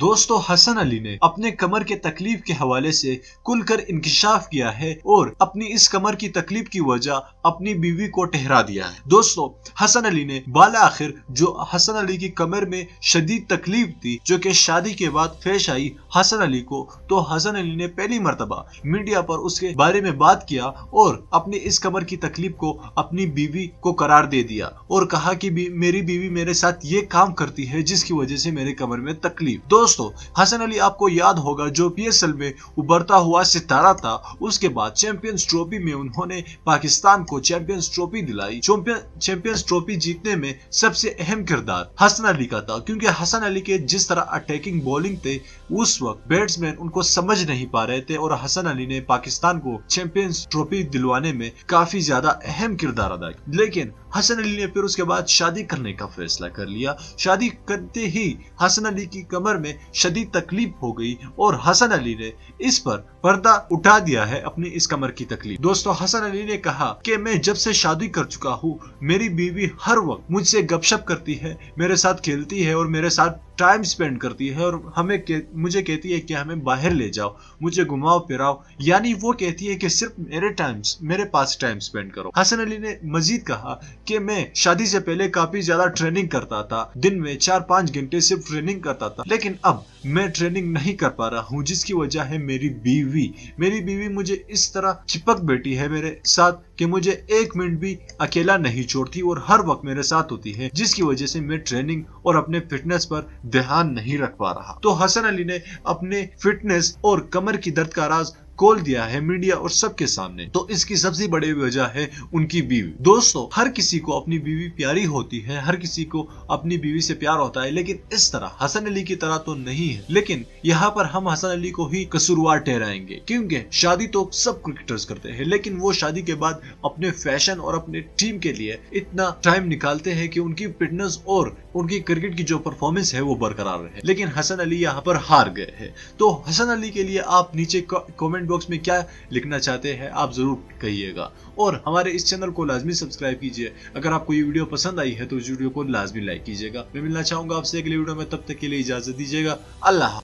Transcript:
दोस्तों हसन अली ने अपने कमर के तकलीफ के हवाले से खुल कर इंकशाफ किया है और अपनी इस कमर की तकलीफ की वजह अपनी बीवी को ठहरा दिया है। दोस्तों हसन अली ने बाला आखिर जो हसन अली की कमर में शदीद तकलीफ थी जो कि शादी के बाद पेश आई हसन अली को, तो हसन अली ने पहली मर्तबा मीडिया पर उसके बारे में बात किया और अपनी इस कमर की तकलीफ को अपनी बीवी को करार दे दिया और कहा कि मेरी बीवी मेरे साथ ये काम करती है जिसकी वजह से मेरे कमर में तकलीफ। दोस्तों हसन अली आपको याद होगा जो पीएसएल में उभरता हुआ सितारा था, उसके बाद चैंपियंस ट्रॉफी में उन्होंने पाकिस्तान को चैंपियंस ट्रॉफी दिलाई। चैंपियंस ट्रॉफी जीतने में सबसे अहम किरदार हसन अली का था, क्योंकि हसन अली के जिस तरह अटैकिंग बॉलिंग थे उस वक्त बैट्समैन उनको समझ नहीं पा रहे थे और हसन अली ने पाकिस्तान को चैंपियंस ट्रॉफी दिलवाने में काफी ज्यादा अहम किरदार अदा किया। लेकिन हसन अली ने फिर उसके बाद शादी करने का फैसला कर लिया। शादी करते ही हसन अली की कमर में शदीद तकलीफ हो गई और हसन अली ने इस पर पर्दा उठा दिया है अपनी इस कमर की तकलीफ। दोस्तों हसन अली ने कहा कि मैं जब से शादी कर चुका हूँ मेरी बीवी हर वक्त मुझसे गपशप करती है, मेरे साथ खेलती है और मेरे साथ टाइम स्पेंड करती है और मुझे कहती है कि हमें बाहर ले जाओ, मुझे घुमाओ फिराओ, यानी वो कहती है कि सिर्फ मेरे पास टाइम स्पेंड करो। हसन अली ने मजीद कहा कि मैं शादी से पहले काफी ज्यादा ट्रेनिंग करता था, दिन में 4-5 घंटे सिर्फ ट्रेनिंग करता था, लेकिन अब मैं ट्रेनिंग नहीं कर पा रहा हूँ जिसकी वजह है मेरी बीवी मुझे इस तरह चिपक बैठी है मेरे साथ कि मुझे 1 मिनट भी अकेला नहीं छोड़ती और हर वक्त मेरे साथ होती है, जिसकी वजह से मैं ट्रेनिंग और अपने फिटनेस पर ध्यान नहीं रख पा रहा। तो हसन अली ने अपने फिटनेस और कमर की दर्द का राज खोल दिया है मीडिया और सबके सामने। तो इसकी सबसे बड़ी वजह है उनकी बीवी। दोस्तों हर किसी को अपनी बीवी प्यारी होती है, हर किसी को अपनी बीवी से प्यार होता है, लेकिन इस तरह हसन अली की तरह तो नहीं है। लेकिन यहाँ पर हम हसन अली को ही कसूरवार ठहराएंगे, क्योंकि शादी तो सब क्रिकेटर्स करते हैं, लेकिन वो शादी के बाद अपने फैशन और अपने टीम के लिए इतना टाइम निकालते हैं कि उनकी फिटनेस और उनकी क्रिकेट की जो परफॉर्मेंस है वो बरकरार रहे। लेकिन हसन अली यहाँ पर हार गए हैं। तो हसन अली के लिए आप नीचे कमेंट बॉक्स में क्या लिखना चाहते हैं आप जरूर कहिएगा और हमारे इस चैनल को लाजमी सब्सक्राइब कीजिए। अगर आपको ये वीडियो पसंद आई है तो इस वीडियो को लाजमी लाइक कीजिएगा। मैं मिलना चाहूंगा आपसे अगले वीडियो में, तब तक के लिए इजाजत दीजिएगा। अल्लाह।